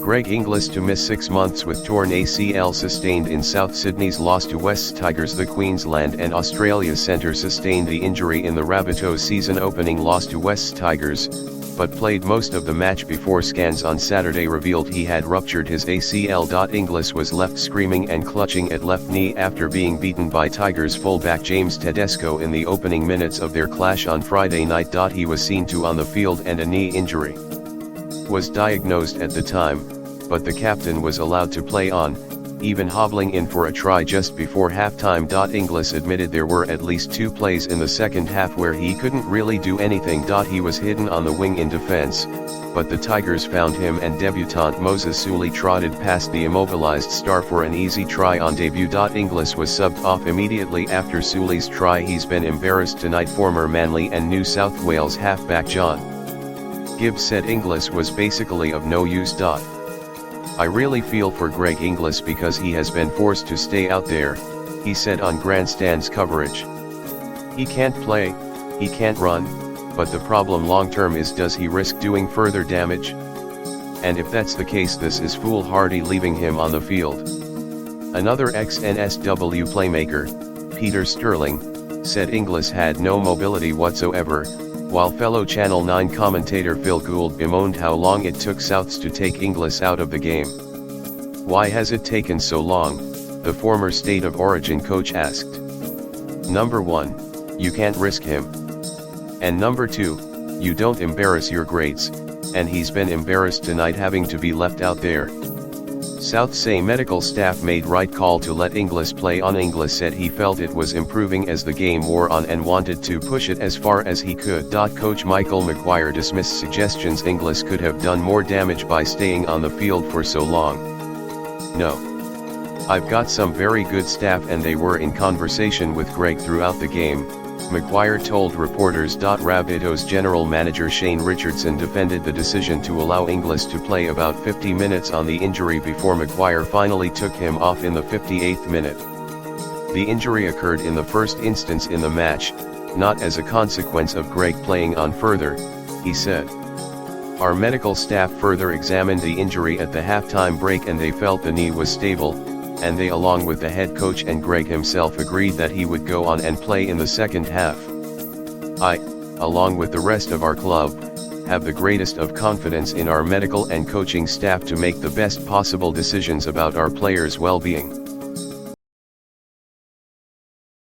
Greg Inglis to miss 6 months with torn ACL sustained in South Sydney's loss to West Tigers. The Queensland and Australia centre sustained the injury in the Rabbitohs' season-opening loss to West Tigers, but played most of the match before scans on Saturday revealed he had ruptured his ACL. Inglis was left screaming and clutching at left knee after being beaten by Tigers fullback James Tedesco in the opening minutes of their clash on Friday night. He was seen to on the field and a knee injury was diagnosed at the time, but the captain was allowed to play on, even hobbling in for a try just before halftime. Inglis admitted there were at least 2 plays in the second half where he couldn't really do anything. He was hidden on the wing in defense, but the Tigers found him and debutant Moses Suli trotted past the immobilized star for an easy try on debut. Inglis was subbed off immediately after Suli's try. He's been embarrassed tonight, former Manly and New South Wales halfback John Gibbs said. Inglis was basically of no use. I really feel for Greg Inglis because he has been forced to stay out there, he said on Grandstand's coverage. He can't play, he can't run, but the problem long-term is, does he risk doing further damage? And if that's the case, this is foolhardy leaving him on the field. Another ex-NSW playmaker, Peter Sterling, said Inglis had no mobility whatsoever, while fellow Channel 9 commentator Phil Gould bemoaned how long it took Souths to take Inglis out of the game. Why has it taken so long? The former State of Origin coach asked. Number 1, you can't risk him. And number 2, you don't embarrass your greats, and he's been embarrassed tonight having to be left out there. South say medical staff made right call to let Inglis play on. Inglis said he felt it was improving as the game wore on and wanted to push it as far as he could. Coach Michael Maguire dismissed suggestions Inglis could have done more damage by staying on the field for so long. No. I've got some very good staff and they were in conversation with Greg throughout the game, Maguire told reporters. Rabbitohs general manager Shane Richardson defended the decision to allow Inglis to play about 50 minutes on the injury before Maguire finally took him off in the 58th minute. The injury occurred in the first instance in the match, not as a consequence of Greg playing on further, he said. Our medical staff further examined the injury at the halftime break and they felt the knee was stable, and they, along with the head coach and Greg himself, agreed that he would go on and play in the second half. I, along with the rest of our club, have the greatest of confidence in our medical and coaching staff to make the best possible decisions about our players' well-being.